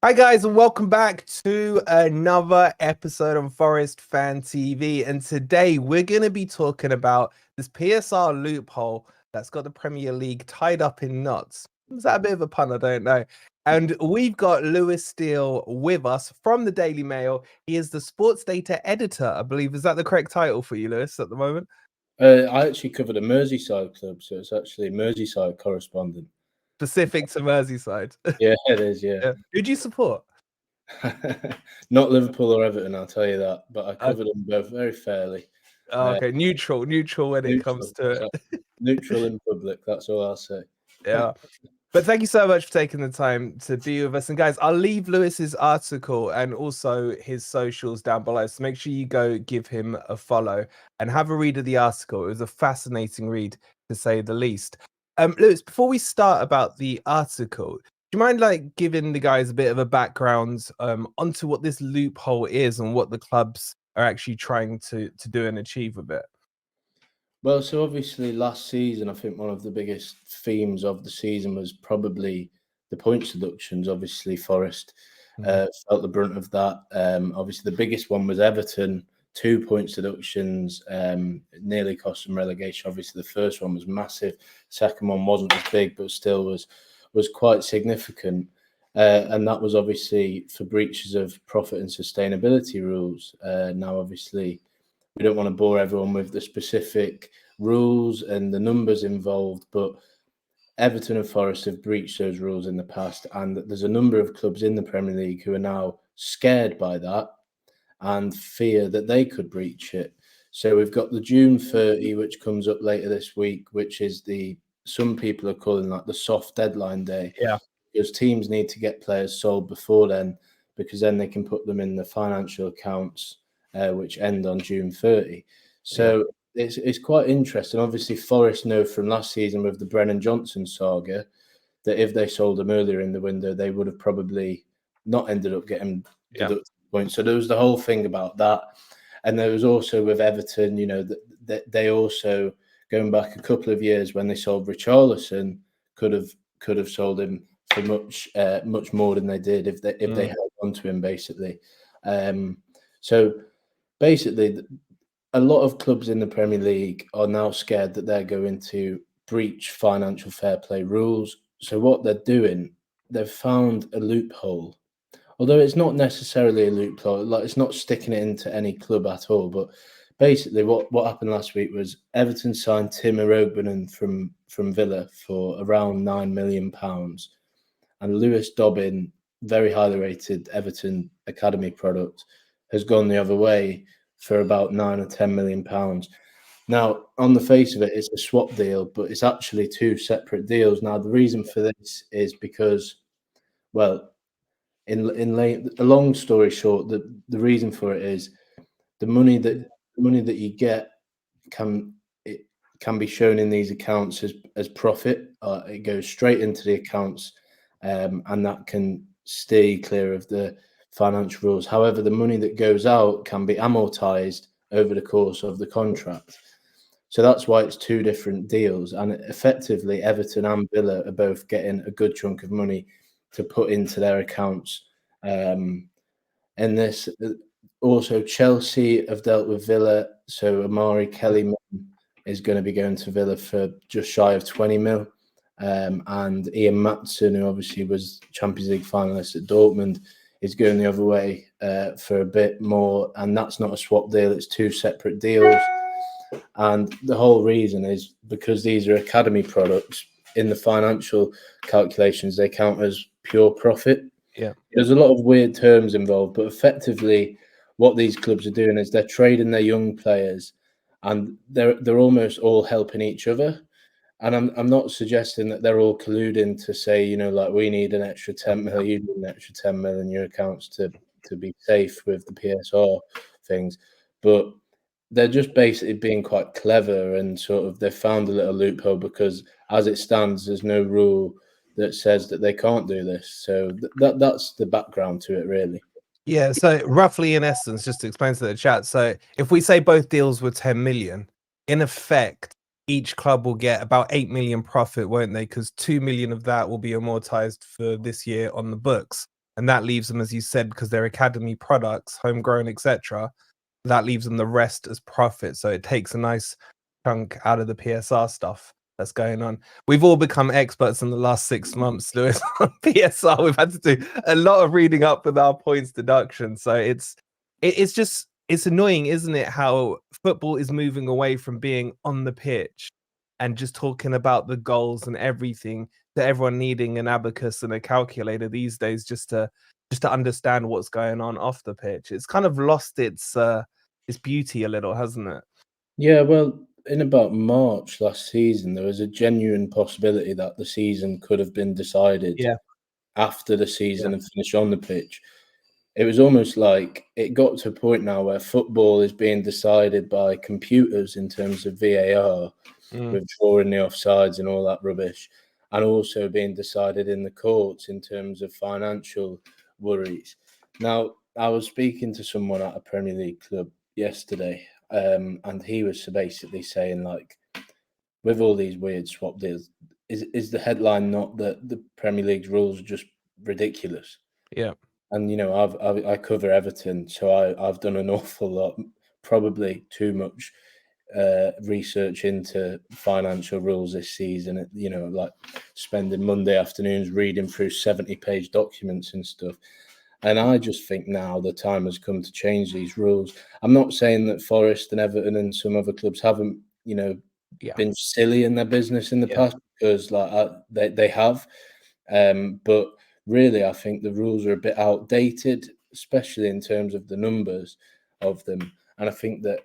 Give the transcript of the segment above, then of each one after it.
Hi guys, and welcome back to another episode on Forest Fan TV. And today we're going to be talking about this PSR loophole that's got the Premier League tied up in knots. Was that a bit of a pun? I don't know. And we've got Lewis Steele with us from the Daily Mail. He is the sports data editor, I believe. Is that the correct title for you, Lewis, at the moment? I actually covered a Merseyside club, so it's actually Merseyside correspondent. Specific to Merseyside. Yeah, it is, yeah. Who do you support? Not Liverpool or Everton, I'll tell you that, but I covered them both very fairly. Okay, neutral when it comes to it. Neutral in public, that's all I'll say. Yeah. But thank you so much for taking the time to be with us. And guys, I'll leave Lewis's article and also his socials down below. So make sure you go give him a follow and have a read of the article. It was a fascinating read, to say the least. Lewis, before we start about the article, do you mind giving the guys a bit of a background onto what this loophole is and what the clubs are actually trying to do and achieve with it? Well, so obviously last season, I think one of the biggest themes of the season was probably the points deductions. Obviously, Forest felt the brunt of that. Obviously, the biggest one was Everton, 2 points deductions, nearly cost them relegation. Obviously, the first one was massive. Second one wasn't as big, but still was quite significant. And that was obviously for breaches of profit and sustainability rules. Now, obviously, we don't want to bore everyone with the specific rules and the numbers involved, but Everton and Forest have breached those rules in the past, and there's a number of clubs in the Premier League who are now scared by that and fear that they could breach it. So we've got the June 30, which comes up later this week, which is some people are calling that the soft deadline day. Yeah. Because teams need to get players sold before then, because then they can put them in the financial accounts, which end on June 30. So it's quite interesting. Obviously, Forest know from last season with the Brennan Johnson saga that if they sold them earlier in the window, they would have probably not ended up getting deducted points. So there was the whole thing about that. And there was also with Everton, that they also, going back a couple of years when they sold Richarlison, could have sold him for much more than they did if they held on to him, basically. So basically, a lot of clubs in the Premier League are now scared that they're going to breach financial fair play rules. So what they're doing, they've found a loophole. Although it's not necessarily a loophole, like it's not sticking it into any club at all. But basically, what happened last week was Everton signed Tim Erogbenen from Villa for around £9 million, and Lewis Dobbin, very highly rated Everton academy product, has gone the other way for about £9 or £10 million. Now, on the face of it, it's a swap deal, but it's actually two separate deals. Now, the reason for this is because, well, a long story short, the reason for it is the money that you get can be shown in these accounts as profit. It goes straight into the accounts, and that can stay clear of the financial rules. However, the money that goes out can be amortized over the course of the contract. So that's why it's two different deals. And effectively, Everton and Villa are both getting a good chunk of money to put into their accounts. And this also, Chelsea have dealt with Villa. So Amari Kelly is going to be going to Villa for just shy of 20 mil. And Ian Matson, who obviously was Champions League finalist at Dortmund, is going the other way for a bit more. And that's not a swap deal, it's two separate deals. And the whole reason is because these are academy products. In the financial calculations, they count as pure profit. Yeah. There's a lot of weird terms involved, but effectively what these clubs are doing is they're trading their young players, and they're almost all helping each other. And I'm not suggesting that they're all colluding to say, like, we need an extra 10 million, you need an extra 10 million in your accounts to be safe with the PSR things. But they're just basically being quite clever, and sort of they've found a little loophole because as it stands, there's no rule that says that they can't do this. So that's the background to it, really. Yeah, so roughly in essence, just to explain to the chat, so if we say both deals were 10 million, in effect, each club will get about 8 million profit, won't they? Because 2 million of that will be amortized for this year on the books. and that leaves them, as you said, because they're academy products, homegrown, etc. That leaves them the rest as profit. So it takes a nice chunk out of the PSR stuff that's going on. We've all become experts in the last 6 months, Lewis, on PSR. We've had to do a lot of reading up with our points deduction. So it's annoying, isn't it, how football is moving away from being on the pitch and just talking about the goals and everything, to everyone needing an abacus and a calculator these days just to understand what's going on off the pitch. It's kind of lost its beauty a little, hasn't it? Yeah, well, in about March last season, there was a genuine possibility that the season could have been decided Yeah. after the season and finished on the pitch. It was almost like it got to a point now where football is being decided by computers in terms of VAR, with drawing the offsides and all that rubbish, and also being decided in the courts in terms of financial worries. Now, I was speaking to someone at a Premier League club yesterday, and he was basically saying, like, with all these weird swap deals, is the headline not that the Premier League's rules are just ridiculous? Yeah. And I cover Everton, so I've done an awful lot, probably too much research into financial rules this season. Like spending Monday afternoons reading through 70-page documents and stuff. And I just think now the time has come to change these rules. I'm not saying that Forest and Everton and some other clubs haven't, been silly in their business in the past, because they have. But really, I think the rules are a bit outdated, especially in terms of the numbers of them. And I think that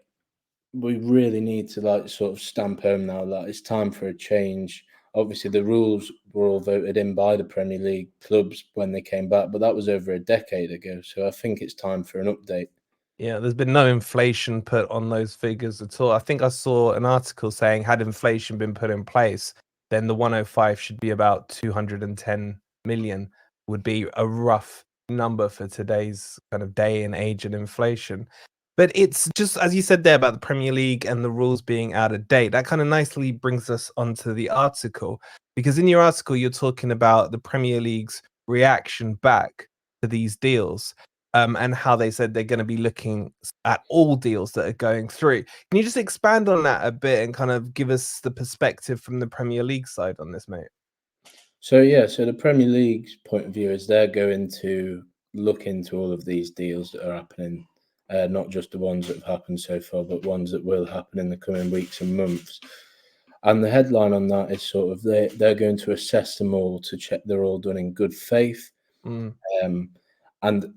we really need to sort of stamp home now that it's time for a change. Obviously, the rules were all voted in by the Premier League clubs when they came back, but that was over a decade ago. So I think it's time for an update. Yeah, there's been no inflation put on those figures at all. I think I saw an article saying, had inflation been put in place, then the 105 should be about 210 million, would be a rough number for today's kind of day and age and inflation. But it's just, as you said there about the Premier League and the rules being out of date, that kind of nicely brings us onto the article, because in your article, you're talking about the Premier League's reaction back to these deals. And how they said they're going to be looking at all deals that are going through. Can you just expand on that a bit and kind of give us the perspective from the Premier League side on this, mate? So the Premier League's point of view is they're going to look into all of these deals that are happening, not just the ones that have happened so far, but ones that will happen in the coming weeks and months. And the headline on that is sort of they're going to assess them all to check they're all done in good faith. And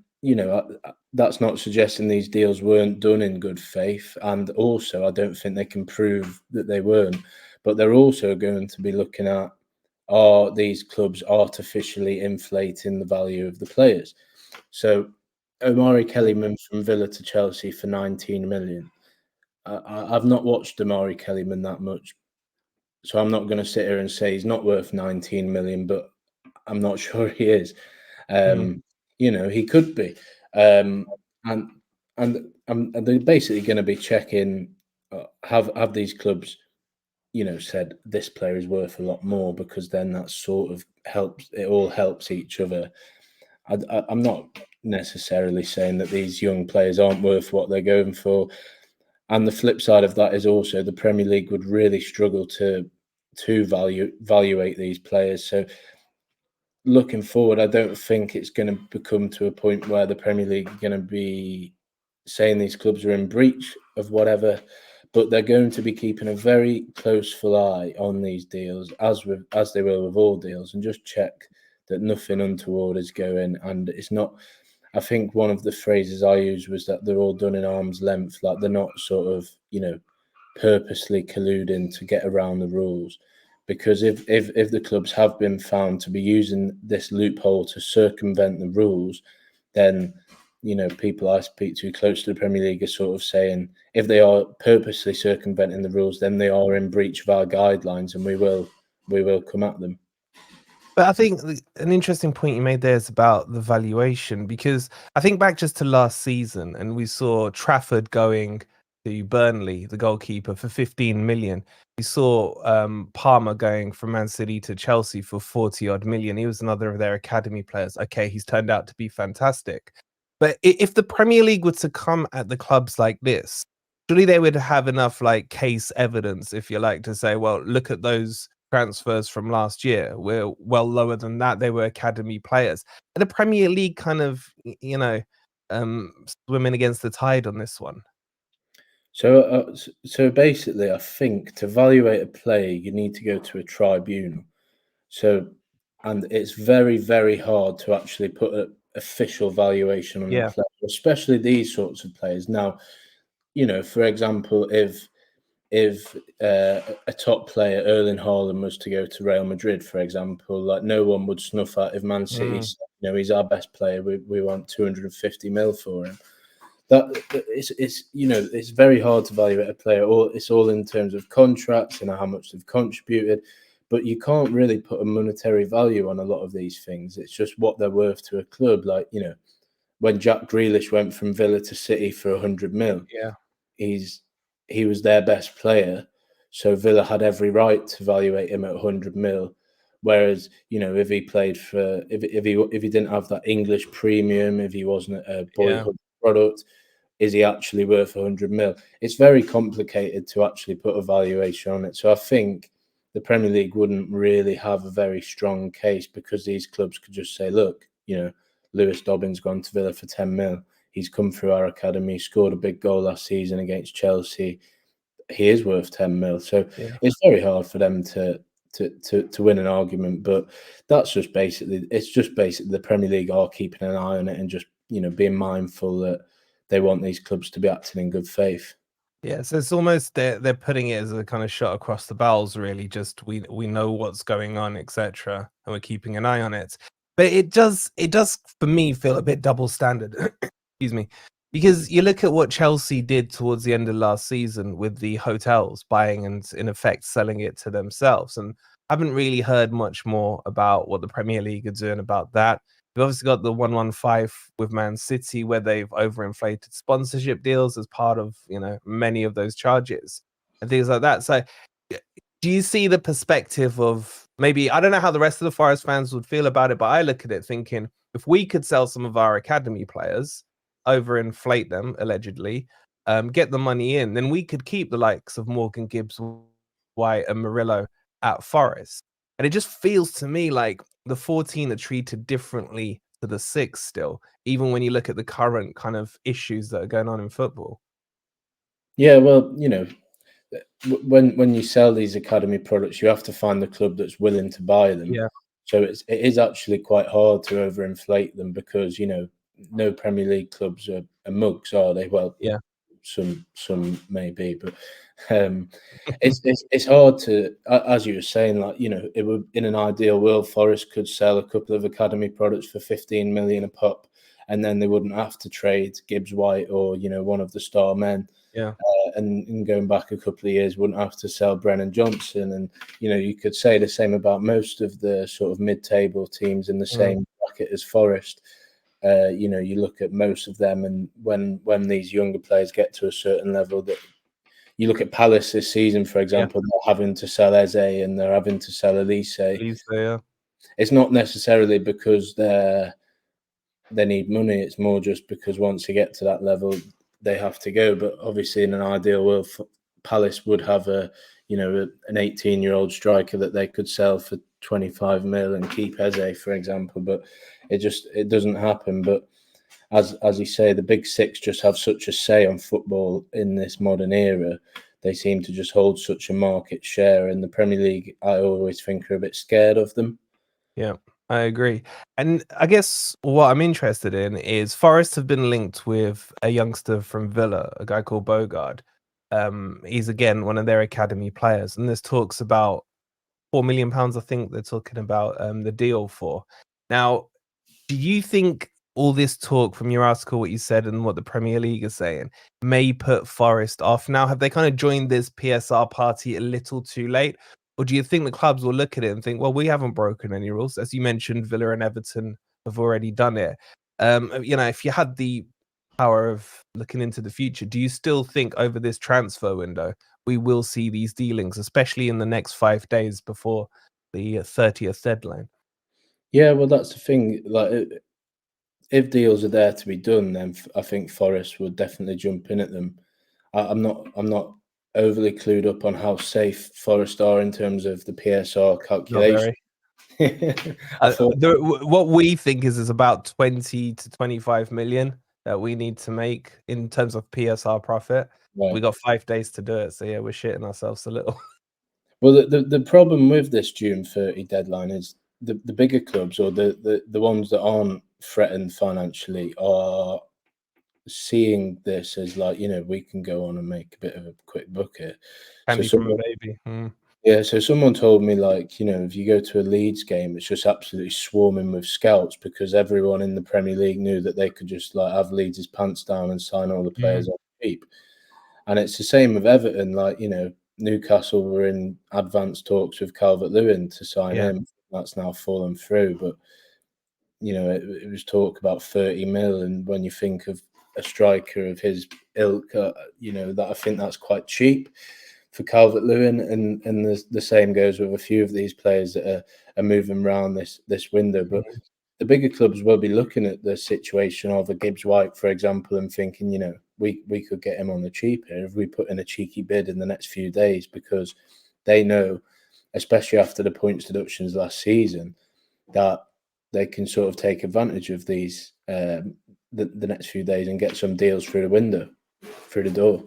that's not suggesting these deals weren't done in good faith. And also, I don't think they can prove that they weren't. But they're also going to be looking at, are these clubs artificially inflating the value of the players? So Omari Kellyman from Villa to Chelsea for 19 million. I've not watched Omari Kellyman that much, so I'm not going to sit here and say he's not worth 19 million, but I'm not sure he is. He could be. And they're basically going to be checking, have these clubs, said this player is worth a lot more, because then that sort of helps. It all helps each other. I'm not necessarily saying that these young players aren't worth what they're going for. And the flip side of that is also the Premier League would really struggle to evaluate these players. So looking forward, I don't think it's going to become to a point where the Premier League are going to be saying these clubs are in breach of whatever, but they're going to be keeping a very close eye on these deals, as they will with all deals, and just check that nothing untoward is going. And it's not. I think one of the phrases I used was that they're all done in arm's length, like they're not sort of purposely colluding to get around the rules. Because if the clubs have been found to be using this loophole to circumvent the rules, then people I speak to close to the Premier League are sort of saying, if they are purposely circumventing the rules, then they are in breach of our guidelines, and we will come at them. But I think an interesting point you made there is about the valuation, because I think back just to last season, and we saw Trafford going to Burnley, the goalkeeper, for 15 million. You saw Palmer going from Man City to Chelsea for 40 odd million. He was another of their academy players. Okay, he's turned out to be fantastic. But if the Premier League were to come at the clubs like this, surely they would have enough like case evidence, if you like, to say, well, look at those transfers from last year. We're well lower than that. They were academy players. And the Premier League kind of, swimming against the tide on this one. So basically, I think to evaluate a player, you need to go to a tribunal. So, and it's very, very hard to actually put an official valuation on Yeah. a player, especially these sorts of players. Now, for example, if a top player, Erling Haaland, was to go to Real Madrid, for example, like no one would snuff at if Man City said, he's our best player. We want 250 mil for him. It's very hard to evaluate a player. It's all in terms of contracts and how much they've contributed, but you can't really put a monetary value on a lot of these things. It's just what they're worth to a club. Like, when Jack Grealish went from Villa to City for 100 mil, Yeah. he was their best player, so Villa had every right to evaluate him at 100 mil. Whereas, if he played for, if he didn't have that English premium, if he wasn't a boyhood product, is he actually worth 100 mil? It's very complicated to actually put a valuation on it. So I think the Premier League wouldn't really have a very strong case, because these clubs could just say, look, Lewis Dobbin's gone to Villa for 10 mil. He's come through our academy, scored a big goal last season against Chelsea. He is worth 10 mil. So it's very hard for them to win an argument. But it's just basically the Premier League are keeping an eye on it and just, being mindful that they want these clubs to be acting in good faith. Yeah, so it's almost they're putting it as a kind of shot across the bows, really. Just we know what's going on, etc., and we're keeping an eye on it. But it does for me feel a bit double standard. Excuse me, because you look at what Chelsea did towards the end of last season with the hotels, buying and in effect selling it to themselves, and haven't really heard much more about what the Premier League are doing about that. We've obviously got the 115 with Man City, where they've overinflated sponsorship deals as part of, many of those charges and things like that. So do you see the perspective of, maybe, I don't know how the rest of the Forest fans would feel about it, but I look at it thinking, if we could sell some of our academy players, overinflate them, allegedly, get the money in, then we could keep the likes of Morgan Gibbs White and Murillo at Forest. And it just feels to me like the 14 are treated differently to the 6 still, even when you look at the current kind of issues that are going on in football. Yeah, well, when you sell these academy products, you have to find the club that's willing to buy them. Yeah. So it is actually quite hard to overinflate them, because no Premier League clubs are mugs, are they? Well, Yeah. some may be, but it's hard to, as you were saying, like, it would, in an ideal world, Forest could sell a couple of academy products for 15 million a pop, and then they wouldn't have to trade Gibbs White or one of the star men. Yeah. And going back a couple of years, wouldn't have to sell Brennan Johnson. And, you could say the same about most of the sort of mid-table teams in the same bracket as Forest. You look at most of them, and when these younger players get to a certain level, that you look at Palace this season, for example, they're having to sell Eze and they're having to sell Elise. Yeah. It's not necessarily because they need money. It's more just because once you get to that level, they have to go. But obviously, in an ideal world, Palace would have an 18-year-old striker that they could sell for 25 mil and keep Eze, for example. But it doesn't happen. But as you say, the big 6 just have such a say on football in this modern era. They seem to just hold such a market share, and the Premier League, I always think, are a bit scared of them. Yeah, I agree. And I guess what I'm interested in is Forest have been linked with a youngster from Villa, a guy called Bogard. He's again one of their academy players, and there's talks about £4 million, I think they're talking about the deal for. Now, do you think all this talk from your article, what you said and what the Premier League is saying, may put Forest off? Now, have they kind of joined this PSR party a little too late? Or do you think the clubs will look at it and think, well, we haven't broken any rules? As you mentioned, Villa and Everton have already done it. If you had the power of looking into the future, do you still think over this transfer window we will see these dealings, especially in the next 5 days before the 30th deadline? Yeah, well, that's the thing. Like, if deals are there to be done, then I think Forest would definitely jump in at them. I'm not overly clued up on how safe Forest are in terms of the PSR Not calculation. very. I thought, What we think is about 20 to 25 million that we need to make in terms of PSR profit. We right. got 5 days to do it, so yeah, we're shitting ourselves a little. Well, the problem with this June 30 deadline is the bigger clubs, or the ones that aren't threatened financially, are seeing this as like, we can go on and make a bit of a quick buck here. So Candy from a someone, baby. yeah, so someone told me, like, if you go to a Leeds game, it's just absolutely swarming with scouts because everyone in the Premier League knew that they could just like have Leeds' pants down and sign all the players on cheap. And it's the same with Everton. Like, Newcastle were in advanced talks with Calvert-Lewin to sign Yeah. him. That's now fallen through, but it was talk about 30 mil, and when you think of a striker of his ilk, that I think that's quite cheap for Calvert-Lewin, and the same goes with a few of these players that are moving around this window. But the bigger clubs will be looking at the situation of a Gibbs White, for example, and thinking, we could get him on the cheap here if we put in a cheeky bid in the next few days, because they know, especially after the points deductions last season, that they can sort of take advantage of these the next few days and get some deals through the window, through the door.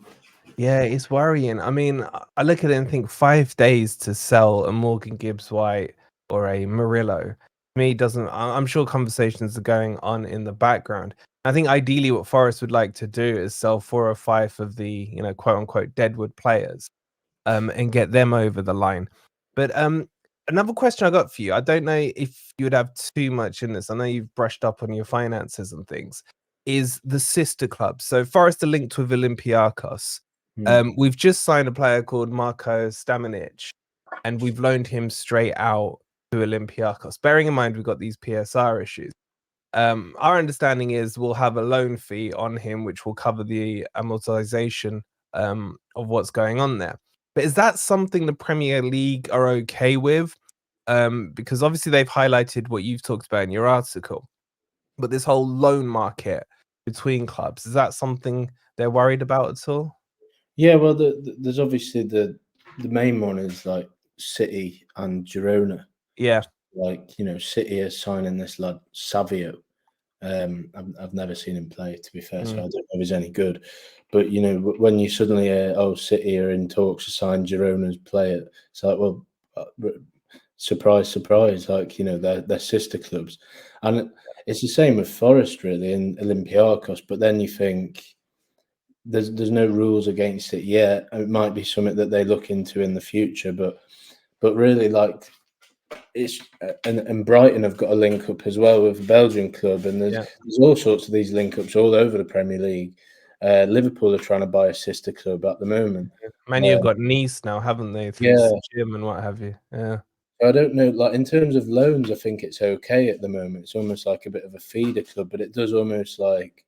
Yeah, it's worrying. I mean, I look at it and think 5 days to sell a Morgan Gibbs White or a Murillo, to me doesn't. I'm sure conversations are going on in the background. I think ideally what Forest would like to do is sell 4 or 5 of the, quote unquote deadwood players, and get them over the line. But another question I got for you, I don't know if you would have too much in this. I know you've brushed up on your finances and things. Is the sister club. So Forest are linked with Olympiacos. We've just signed a player called Marko Stamenic, and we've loaned him straight out to Olympiacos. Bearing in mind we've got these PSR issues. Our understanding is we'll have a loan fee on him, which will cover the amortization of what's going on there. But is that something the Premier League are okay with? Because obviously they've highlighted what you've talked about in your article, but this whole loan market between clubs, is that something they're worried about at all? Yeah, well, there's obviously the main one is like City and Girona. Yeah. Like, City is signing this lad Savio. I've never seen him play, to be fair, so I don't know if he's any good. But when you suddenly hear, City are in talks to sign Girona's player, it's like, well, surprise, surprise. Like, they're sister clubs, and it's the same with Forest really and Olympiacos. But then you think there's no rules against it yet. It might be something that they look into in the future, but really, like, it's and Brighton have got a link up as well with a Belgian club, and there's all sorts of these link ups all over the Premier League. Liverpool are trying to buy a sister club at the moment. Man, you've got Nice now, haven't they? Through Yeah, Jim and what have you. Yeah. I don't know. Like, in terms of loans, I think it's okay at the moment. It's almost like a bit of a feeder club, but it does almost like,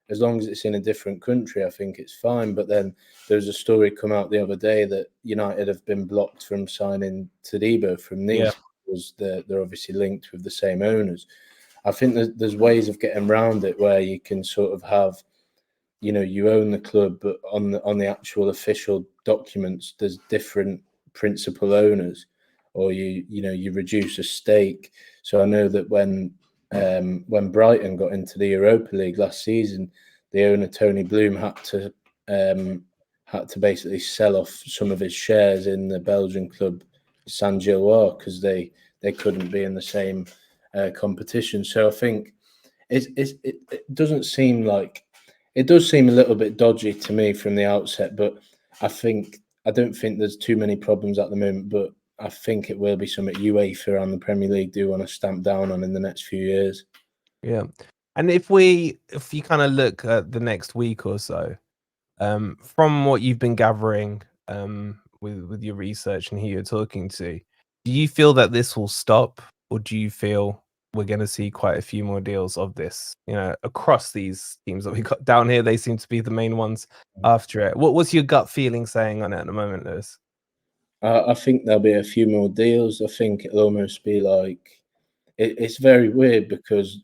as long as it's in a different country, I think it's fine. But then there's a story come out the other day that United have been blocked from signing Todibo from Nice because they're obviously linked with the same owners. I think there's ways of getting around it where you can sort of have, you own the club, but on the actual official documents, there's different principal owners, or you reduce a stake. So I know that when Brighton got into the Europa League last season, the owner Tony Bloom had to basically sell off some of his shares in the Belgian club Saint Gilloise because they couldn't be in the same competition. So I think it doesn't seem like, it does seem a little bit dodgy to me from the outset, but I don't think there's too many problems at the moment, but I think it will be something UEFA and the Premier League do want to stamp down on in the next few years. Yeah. And if you kind of look at the next week or so, from what you've been gathering, with your research and who you're talking to, do you feel that this will stop, or do you feel we're going to see quite a few more deals of this, you know, across these teams that we got down here. They seem to be the main ones after it. What's your gut feeling saying on it at the moment, Lewis? I think there'll be a few more deals. I think it'll almost be like it's very weird because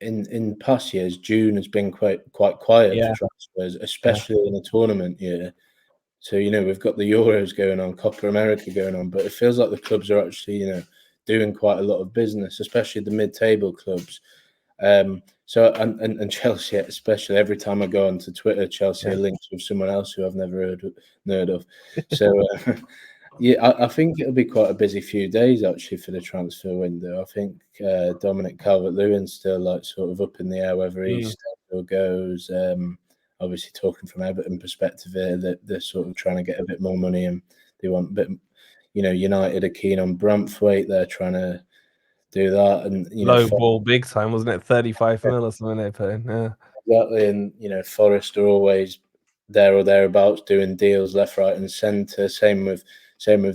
in past years June has been quite quiet for transfers, especially in a tournament year. So you know we've got the Euros going on, Copa America going on, but it feels like the clubs are actually doing quite a lot of business, especially the mid-table clubs. So and Chelsea especially. Every time I go onto Twitter, Chelsea are linked with someone else who I've never heard of. So. Yeah, I think it'll be quite a busy few days actually for the transfer window. I think Dominic Calvert-Lewin's still like sort of up in the air whether he stays or goes. Obviously, talking from Everton perspective here, that they're sort of trying to get a bit more money and they want a bit. United are keen on Braithwaite. They're trying to do that, and low ball big time, wasn't it? 35 mil or something they put in. Yeah, exactly. And Forest are always there or thereabouts doing deals left, right, and centre. Same with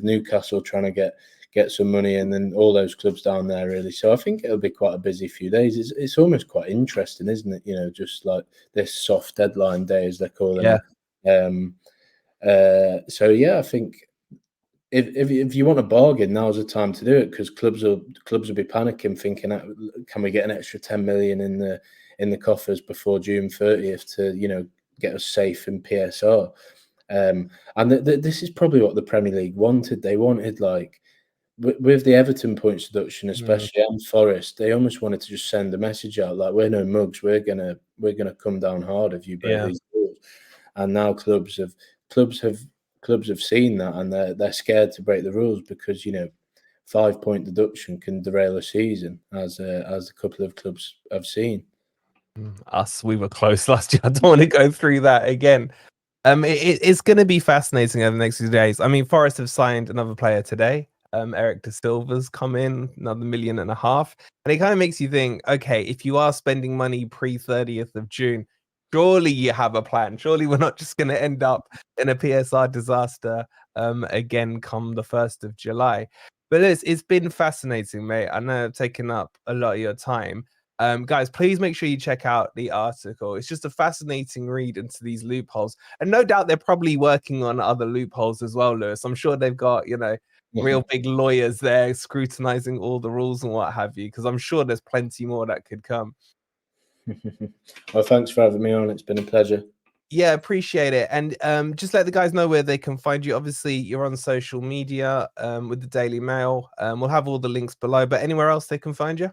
Newcastle trying to get some money, and then all those clubs down there really. So I think it'll be quite a busy few days. It's almost quite interesting, isn't it? Just like this soft deadline day as they're calling it. So yeah, I think if you want a bargain, now's the time to do it because clubs will be panicking, thinking, can we get an extra 10 million in the coffers before June 30th to get us safe in PSR. And this is probably what the Premier League wanted. They wanted, like, with the Everton points deduction, especially and Forest, they almost wanted to just send a message out like, we're no mugs, we're gonna come down hard if you break these rules. And now clubs have seen that, and they're scared to break the rules because 5-point deduction can derail a season, as a couple of clubs have seen. We were close last year. I don't want to go through that again. It's going to be fascinating over the next few days. I mean, Forest have signed another player today. Eric De Silva's come in, another $1.5 million. And it kind of makes you think, okay, if you are spending money pre-30th of June, surely you have a plan. Surely we're not just going to end up in a PSR disaster again come the 1st of July. But it's been fascinating, mate. I know I've taken up a lot of your time. Guys, please make sure you check out the article. It's just a fascinating read into these loopholes. And no doubt they're probably working on other loopholes as well, Lewis. I'm sure they've got, real big lawyers there scrutinizing all the rules and what have you, because I'm sure there's plenty more that could come. Well, thanks for having me on. It's been a pleasure. Yeah, appreciate it. And just let the guys know where they can find you. Obviously, you're on social media with the Daily Mail. We'll have all the links below, but anywhere else they can find you?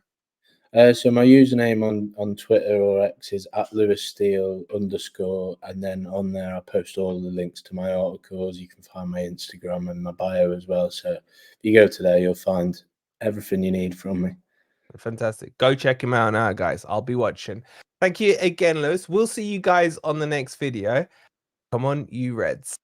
So my username on Twitter or X is @LewisSteele_, and then on there I post all the links to my articles. You can find my Instagram and my bio as well. So if you go to there, you'll find everything you need from me. Fantastic. Go check him out now, guys. I'll be watching. Thank you again, Lewis. We'll see you guys on the next video. Come on, you Reds.